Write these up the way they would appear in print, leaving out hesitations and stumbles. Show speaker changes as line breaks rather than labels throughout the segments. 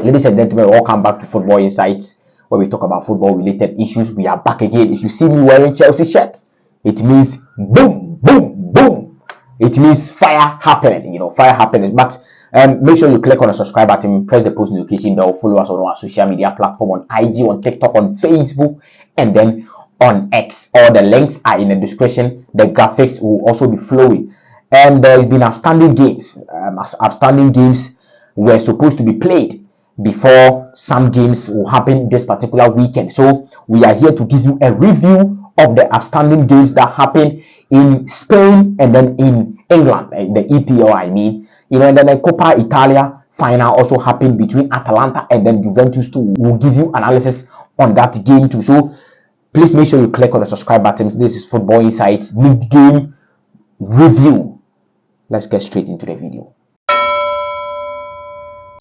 Ladies and gentlemen, welcome back to Football Insights, where we talk about football-related issues. We are back again. If you see me wearing Chelsea shirt, it means boom, boom, boom. It means fire happening. Fire happening. But make sure you click on the subscribe button, press the post notification bell, follow us on our social media platform on IG, on TikTok, on Facebook, and then on X. All the links are in the description. The graphics will also be flowing. And there's been outstanding games. Outstanding games were supposed to be played before some games will happen this particular weekend. So we are here to give you a review of the outstanding games that happened in Spain and then in England, the EPL I mean. And then the Coppa Italia final also happened between Atalanta and then Juventus too. We'll give you analysis on that game too. So please make sure you click on the subscribe button. This is Football Insights mid-game review. Let's get straight into the video.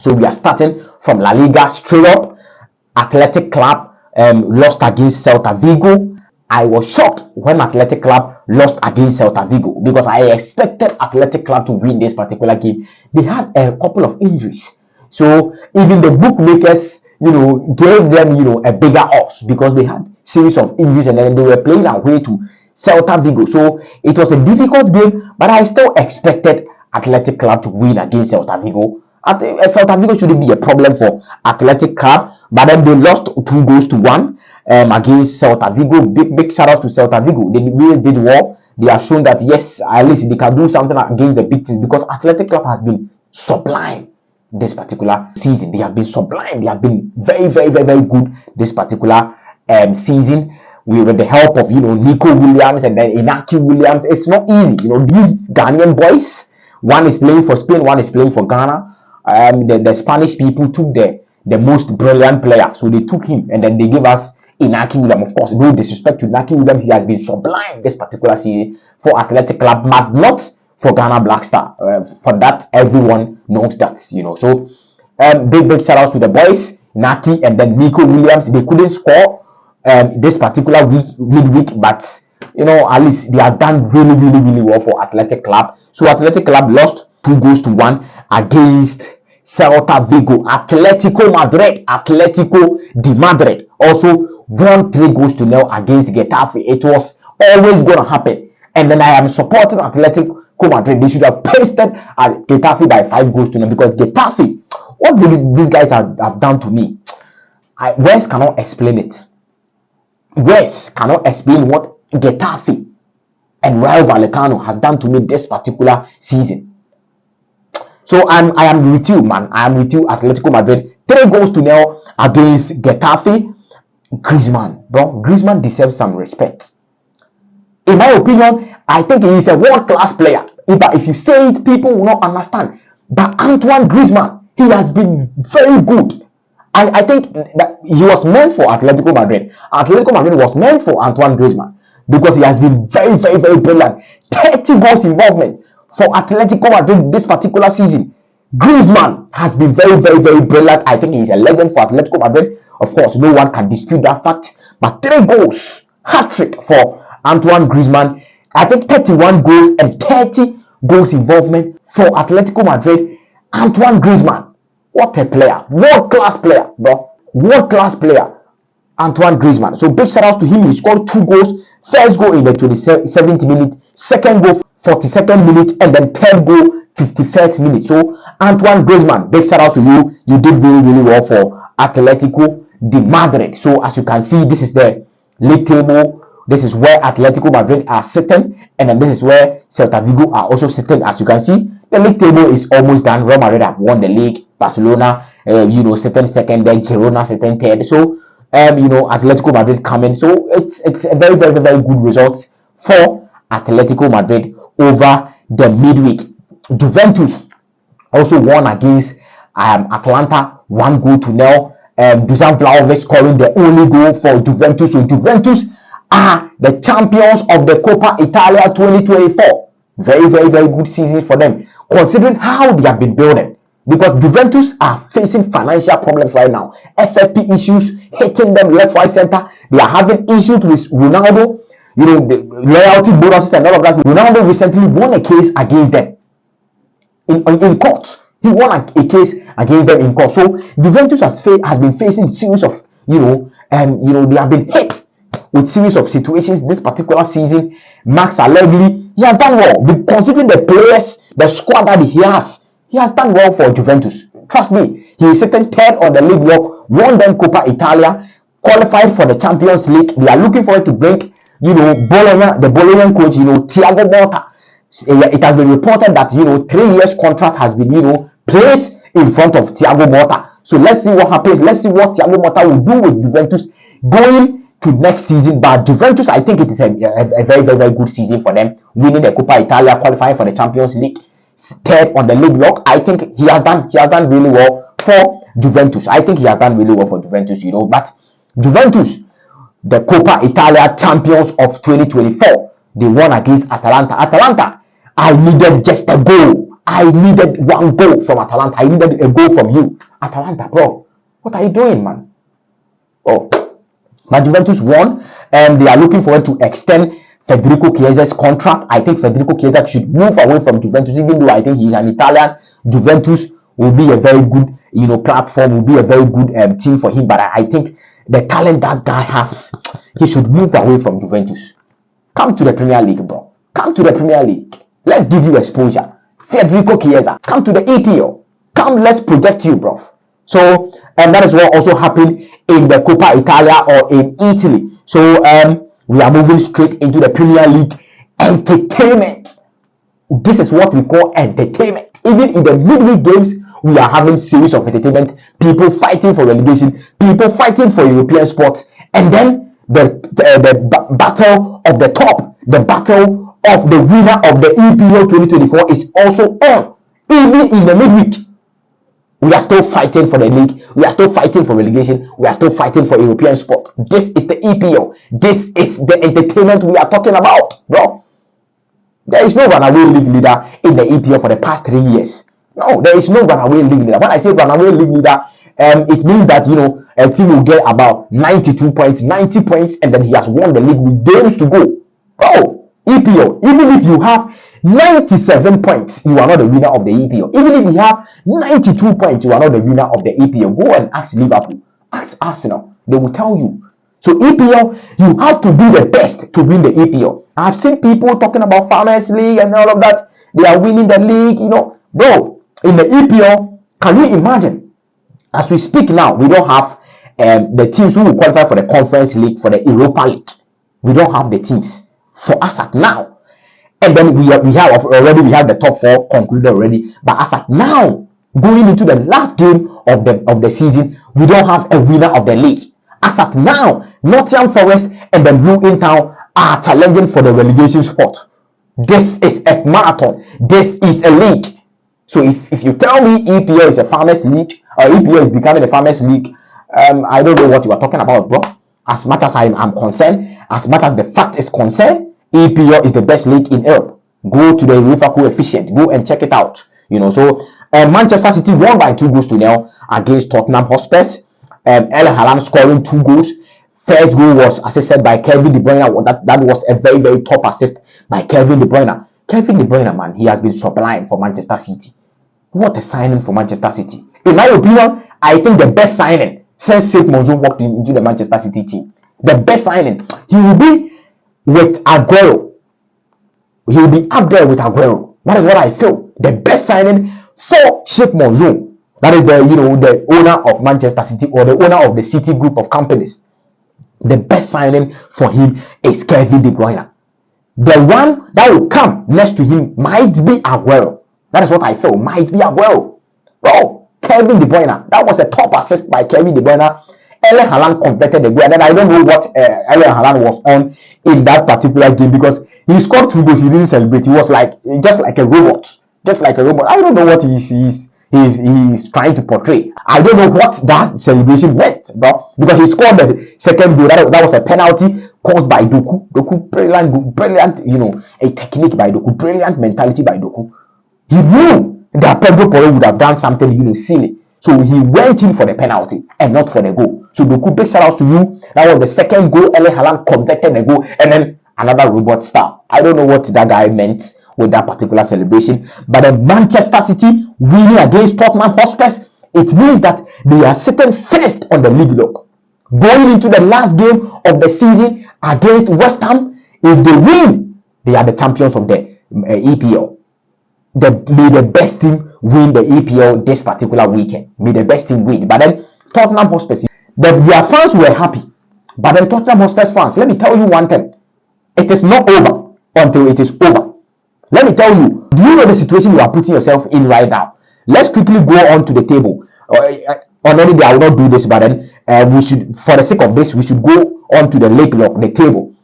So we are starting from La Liga straight up. Athletic Club lost against Celta Vigo. I was shocked when Athletic Club lost against Celta Vigo because I expected Athletic Club to win this particular game. They had a couple of injuries. So even the bookmakers, gave them, a bigger odds because they had series of injuries and then they were playing away to Celta Vigo. So it was a difficult game, but I still expected Athletic Club to win against Celta Vigo. Celta Vigo shouldn't be a problem for Athletic Club, but then they lost 2-1 against Celta Vigo. Big shout out to Celta Vigo. They really did well. They have shown that yes, at least they can do something against the big teams because Athletic Club has been sublime this particular season. They have been sublime. They have been very, very, very, very good this particular season. With the help of Nico Williams and then Inaki Williams. It's not easy. These Ghanaian boys. One is playing for Spain. One is playing for Ghana. The Spanish people took the most brilliant player, so they took him and then they gave us Inaki Williams. Of course, no disrespect to Inaki Williams, he has been sublime this particular season for Athletic Club, but not for Ghana Black Star. For that, everyone knows that. So big shout outs to the boys, Inaki and then Nico Williams. They couldn't score this particular midweek, but at least they have done really, really, really well for Athletic Club. So Athletic Club lost 2-1 against Celta Vigo. Atletico de Madrid also won 3-0 against Getafe. It was always going to happen. And then I am supporting Atletico Madrid. They should have pasted at Getafe by 5-0 because Getafe, what these guys have done to me, words cannot explain it. Words cannot explain what Getafe and Rayo Vallecano has done to me this particular season. So I am with you, man. I am with you, Atletico Madrid. 3-0 against Getafe. Griezmann, bro. Griezmann deserves some respect. In my opinion, I think he is a world-class player. If you say it, people will not understand. But Antoine Griezmann, he has been very good. I think that he was meant for Atletico Madrid. Atletico Madrid was meant for Antoine Griezmann because he has been very, very, very brilliant. 30 goals involvement for Atletico Madrid this particular season. Griezmann has been very, very, very brilliant. I think he's a legend for Atletico Madrid. Of course, no one can dispute that fact. But 3 goals, hat-trick for Antoine Griezmann. I think 31 goals and 30 goals involvement for Atletico Madrid. Antoine Griezmann. What a player. World-class player, bro. World-class player. Antoine Griezmann. So big shout outs to him. He scored 2 goals. First goal in the 27th minute. Second goal 42nd minute. And then third goal 51st minute. So Antoine Griezmann, big shout out to you. You did really, really well for Atletico de Madrid. So as you can see, this is the league table. This is where Atletico Madrid are sitting. And then this is where Celta Vigo are also sitting. As you can see, the league table is almost done. Real Madrid have won the league. Barcelona, sitting second. Then Girona sitting third. So, Atletico Madrid coming. So it's a very, very, very good result for Atletico Madrid over the midweek. Juventus also won against Atalanta 1-0. Dusan Vlahovic scoring the only goal for Juventus. So Juventus are the champions of the Coppa Italia 2024. Very, very, very good season for them, considering how they have been building. Because Juventus are facing financial problems right now. FFP issues hitting them left, right, center. They are having issues with Ronaldo. The loyalty bonuses and all of that. Ronaldo recently won a case against them in court. He won a case against them in court. So Juventus has been facing series of they have been hit with series of situations this particular season. Max Allegri, he has done well, considering the players, the squad that he has. He has done well for Juventus. Trust me, he is sitting third on the league block, won them Coppa Italia, qualified for the Champions League. They are looking forward to bring, Bologna, the Bologna coach, Thiago Motta. It has been reported that 3 years contract has been placed in front of Thiago Motta. So let's see what happens. Let's see what Thiago Motta will do with Juventus going to next season. But Juventus, I think it is a very, very, very good season for them, winning the Coppa Italia, qualifying for the Champions League, third on the league block. I think he has done really well for Juventus. I think he has done really well for Juventus, But Juventus, the Coppa Italia champions of 2024, they won against Atalanta. Atalanta, I needed just a goal. I needed one goal from Atalanta. I needed a goal from you. Atalanta, bro, what are you doing, man? Oh, but Juventus won, and they are looking forward to extend Federico Chiesa's contract. I think Federico Chiesa should move away from Juventus, even though I think he's an Italian. Juventus will be a very good, platform, will be a very good team for him. But I think the talent that guy has, he should move away from Juventus. Come to the Premier League, bro. Come to the Premier League. Let's give you exposure. Federico Chiesa, come to the EPL. Come, let's project you, bro. So, and that is what also happened in the Coppa Italia or in Italy. So, we are moving straight into the Premier League. Entertainment. This is what we call entertainment. Even in the midweek games, we are having series of entertainment. People fighting for relegation, people fighting for European spots, and then the battle of the top, the battle of the winner of the EPL 2024 is also on. Even in the midweek, we are still fighting for the league. We are still fighting for relegation. We are still fighting for European sport. This is the EPL. This is the entertainment we are talking about, bro. There is no runaway league leader in the EPL for the past 3 years. No, there is no runaway league leader. When I say runaway league leader, it means that a team will get about 92 points, 90 points, and then he has won the league with games to go. Oh, EPL. Even if you have 97 points, you are not the winner of the EPL. Even if you have 92 points, you are not the winner of the EPL. Go and ask Liverpool, ask Arsenal. They will tell you. So EPL, you have to be the best to win the EPL. I've seen people talking about Farmers League and all of that. They are winning the league, Bro, in the EPL, can you imagine? As we speak now, we don't have the teams who will qualify for the Conference League, for the Europa League. We don't have the teams for us at now. And then we have the top 4 concluded already. But as at now, going into the last game of the season, we don't have a winner of the league. As at now, Nottingham Forest and the Blue In Town are challenging for the relegation spot. This is a marathon. This is a league. So if you tell me EPL is a farmers league, or EPL is becoming a farmers league, I don't know what you are talking about, bro. As much as I am concerned, as much as the fact is concerned, EPL is the best league in Europe. Go to the UEFA coefficient. Go and check it out. So Manchester City won by 2-0 against Tottenham Hotspurs. Erling Haaland scoring 2 goals. First goal was assisted by Kevin De Bruyne. That was a very, very top assist by Kevin De Bruyne. Kevin De Bruyne, man, he has been sublime for Manchester City. What a signing for Manchester City. In my opinion, I think the best signing since St. Monzo walked into the Manchester City team. The best signing. He will be with Aguero. He will be up there with Aguero. That is what I feel. The best signing for Sheikh Monzo. That is the owner of Manchester City, or the owner of the City group of companies. The best signing for him is Kevin De Bruyne. The one that will come next to him might be Aguero. That is what I feel. Might be Aguero. Bro, Kevin De Bruyne. That was a top assist by Kevin De Bruyne. Erling Haaland converted the goal. And then I don't know what Erling Haaland was on in that particular game, because he scored 2 goals. He didn't celebrate. He was just like a robot. Just like a robot. I don't know what he's trying to portray. I don't know what that celebration meant, bro, because he scored the second goal. That was a penalty caused by Doku. Doku, brilliant, a technique by Doku, brilliant mentality by Doku. He knew that Pedro Porro would have done something, silly. So he went in for the penalty and not for the goal. So Doku, big shout out to you. That was the second goal. Erling Haaland converted the goal, and then another robot star. I don't know what that guy meant with that particular celebration, but the Manchester City winning against Tottenham Hotspurs It means that they are sitting first on the league log. Going into the last game of the season against West Ham, if they win, they are the champions of the EPL. May the best team win the EPL this particular weekend. May the best team win. But then Tottenham Hotspur, their fans were happy. But then Tottenham Hotspur fans, let me tell you one thing. It is not over until it is over. Let me tell you, do you know the situation you are putting yourself in right now? Let's quickly go on to the table. On any day, I will not do this, but then we should, for the sake of this, we should go on to the league log, the table.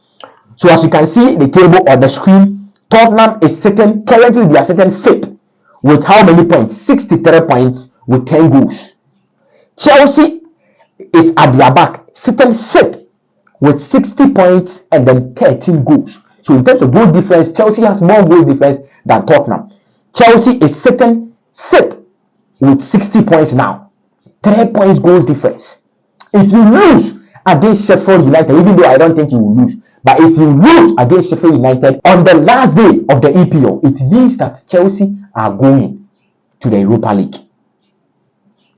So as you can see, the table on the screen, Tottenham is sitting, currently they are sitting fifth with how many points? 63 points with 10 goals. Chelsea is at their back, sitting sixth with 60 points and then 13 goals. So in terms of goal difference, Chelsea has more goal difference than Tottenham. Chelsea is sitting sixth with 60 points now. 3 points goals difference. If you lose against Sheffield United, even though I don't think you will lose, but if you lose against Sheffield United on the last day of the EPL, it means that Chelsea are going to the Europa League.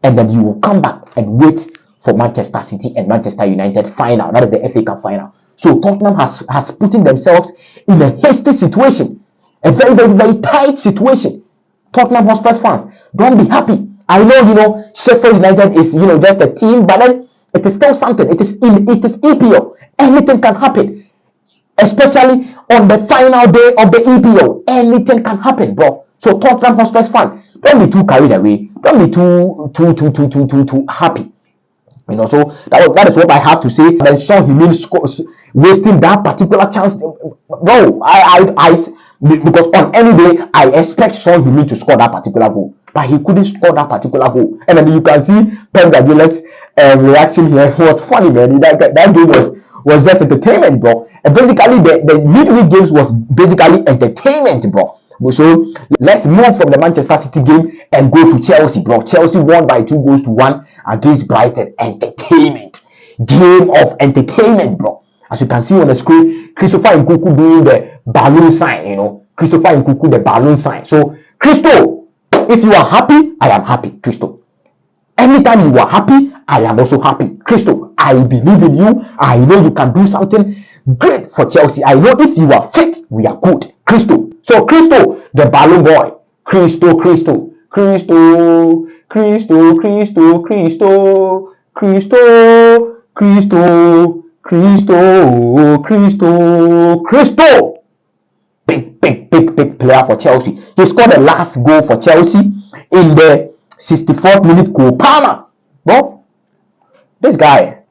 And then you will come back and wait for Manchester City and Manchester United final. That is the FA Cup final. So Tottenham has put themselves in a hasty situation, a very, very, very tight situation. Tottenham Hotspur fans, don't be happy. I know, Sheffield United is, just a team, but then it is still something. It is EPL. Anything can happen, especially on the final day of the EPL. Anything can happen, bro. So Tottenham Hotspur fans, don't be too carried away. Don't be too happy. So that is what I have to say. Then Son Heung-min wasting that particular chance. No, because on any day I expect Son Heung-min to score that particular goal, but he couldn't score that particular goal. And then you can see Pep Guardiola's reaction here. It was funny, man. That game was just entertainment, bro. And basically the midweek games was basically entertainment, bro. So let's move from the Manchester City game and go to Chelsea, bro. Chelsea won by 2-1 against Brighton. Entertainment. Game of entertainment, bro. As you can see on the screen, Christopher Nkunku doing the balloon sign, Christopher Nkunku, the balloon sign. So, Christo, if you are happy, I am happy, Christo. Anytime you are happy, I am also happy. Christo, I believe in you. I know you can do something great for Chelsea. I know if you are fit, we are good. Christo. So Christo, the balloon boy. Christo. Big player for Chelsea. He scored the last goal for Chelsea in the 64th minute. Coppa. Well, this guy,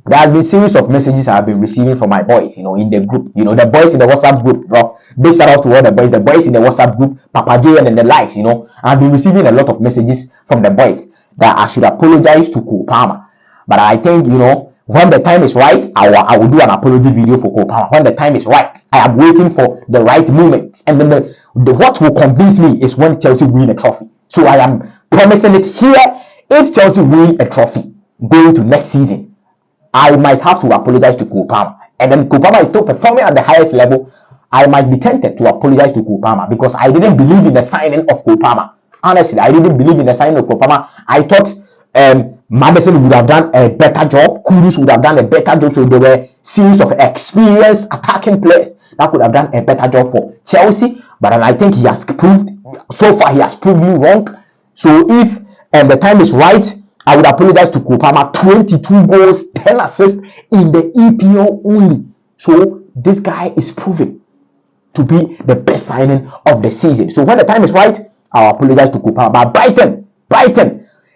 there has been series of messages I have been receiving from my boys, in the group, the boys in the WhatsApp group, bro. Big shout out to all the boys in the WhatsApp group, Papa J and the likes, I've been receiving a lot of messages from the boys that I should apologize to Cole Palmer. But I think, when the time is right, I will do an apology video for Cole Palmer. When the time is right, I am waiting for the right moment. And then what will convince me is when Chelsea win a trophy. So I am promising it here. If Chelsea win a trophy going to next season, I might have to apologize to Cole Palmer. And then Cole Palmer is still performing at the highest level. I might be tempted to apologize to Cole Palmer because I didn't believe in the signing of Cole Palmer. Honestly, I didn't believe in the signing of Cole Palmer. I thought Madison would have done a better job. Kudus would have done a better job. So there were series of experienced attacking players that could have done a better job for Chelsea. But I think he has proved, so far he has proved me wrong. So if the time is right, I would apologize to Cole Palmer. 22 goals, 10 assists in the EPL only. So this guy is proven to be the best signing of the season. So when the time is right, I'll apologize to Cole Palmer. But Brighton,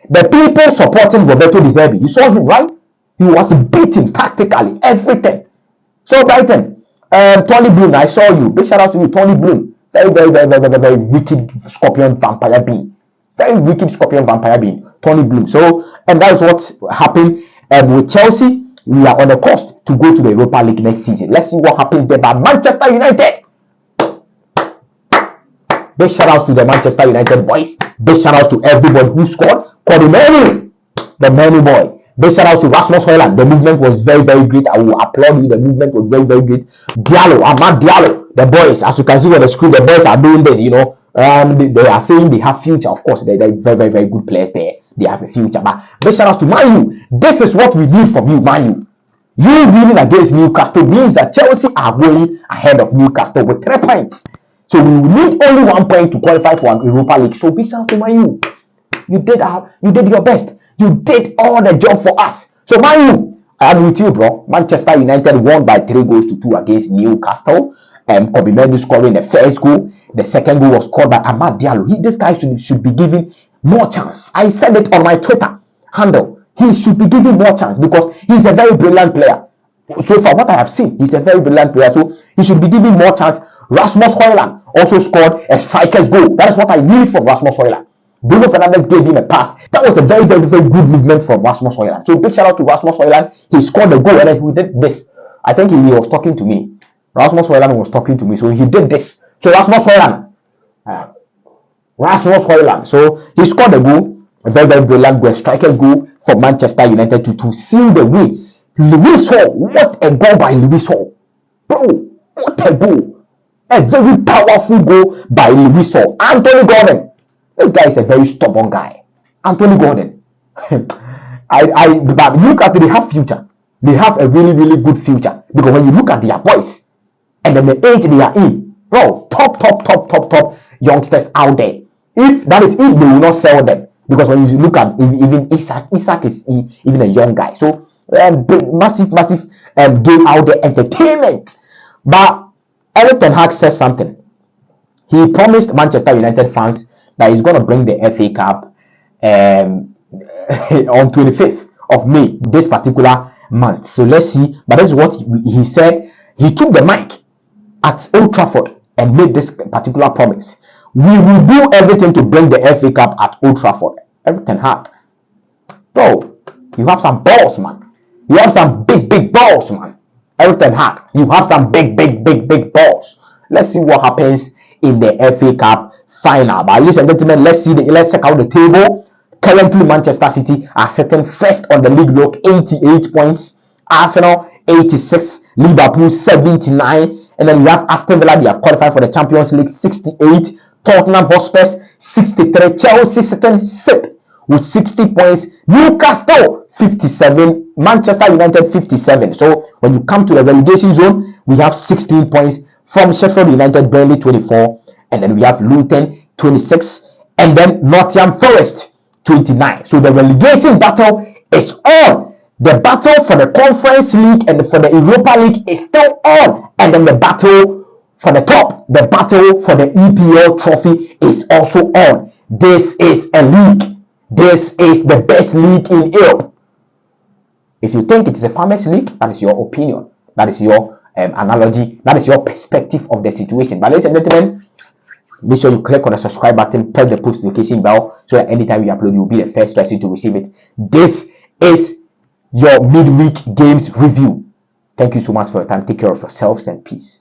the people supporting Roberto De Zerbi, you saw him, right? He was beaten tactically, everything. So Brighton, Tony Bloom, I saw you. Big shout out to you, Tony Bloom. Very wicked scorpion vampire being. Very wicked scorpion vampire being. Tony Bloom. So, and that's what happened with Chelsea. We are on the course to go to the Europa League next season. Let's see what happens there. But Manchester United, big shout outs to the Manchester United boys. Big shout outs to everybody who scored. Kodimenu, the Manu boy. Big shout outs to Rasmus Haaland. The movement was very, very great. I will applaud you. The movement was very, very great. Amad Diallo, the boys. As you can see on the screen, the boys are doing this. They are saying they have future. Of course, they're very, very, very good players there. they have a future. But big shout out to Man U. This is what we need from you, Man U. You winning against Newcastle means that Chelsea are going ahead of Newcastle with 3 points. So we need only 1 point to qualify for an Europa League. So big shout out to Man U. You did your best. You did all the job for us. So Man U, I am with you, bro. Manchester United won by 3-2 against Newcastle. Kobe Menu scoring the first goal. The second goal was scored by Amad Diallo. This guy should be given more chance. I said it on my Twitter handle. He should be given more chance because he's a very brilliant player. So far, what I have seen, he's a very brilliant player. So he should be given more chance. Rasmus Haaland also scored a striker's goal. That is what I need from Rasmus Haaland. Bruno Fernandes gave him a pass. That was a very, very, very good movement from Rasmus Haaland. So big shout out to Rasmus Haaland. He scored the goal and then he did this. I think he was talking to me. Rasmus Haaland was talking to me. So he did this. So Rasmus Haaland. So he scored the goal. A very, very brilliant goal. Striker's goal for Manchester United to seal the win. Lewis Hall. What a goal by Lewis Hall. Bro, what a goal. A very powerful goal by Lewis Hall. Anthony Gordon. This guy is a very stubborn guy. Anthony Gordon. But look at they have future. They have a really, really good future. Because when you look at their boys and then the age they are in, bro, top youngsters out there. If they will not sell them. Because when you look at even Isaac is even a young guy. So massive game out there, entertainment. But Eric Ten Hag says something. He promised Manchester United fans that he's going to bring the FA Cup on 25th of May, this particular month. So let's see. But this is what he said. He took the mic at Old Trafford and made this particular promise. We will do everything to bring the FA Cup at Old Trafford. Eric Ten Hag. Bro, you have some balls, man. You have some big balls, man. Eric Ten Hag, you have some big balls. Let's see what happens in the FA Cup final. But ladies and gentlemen, let's check out the table. Currently, Manchester City are sitting first on the league log, 88 points. Arsenal 86, Liverpool 79, and then we have Aston Villa. They have qualified for the Champions League, 68. Tottenham Hotspur 63. Chelsea sitting 6th with 60 points. Newcastle 57. Manchester United 57. So when you come to the relegation zone, we have 16 points from Sheffield United, Burnley 24. And then we have Luton 26, and then Nottingham Forest 29. So the relegation battle is on. The battle for the Conference League and for the Europa League is still on. And then the battle for the top, the battle for the EPL trophy is also on. This is a league. This is the best league in Europe. If you think it is a farmers league, that is your opinion. That is your analogy. That is your perspective of the situation. But ladies and gentlemen, make sure you click on the subscribe button, press the post notification bell so that anytime we upload, you'll be the first person to receive it. This is your midweek games review. Thank you so much for your time. Take care of yourselves and peace.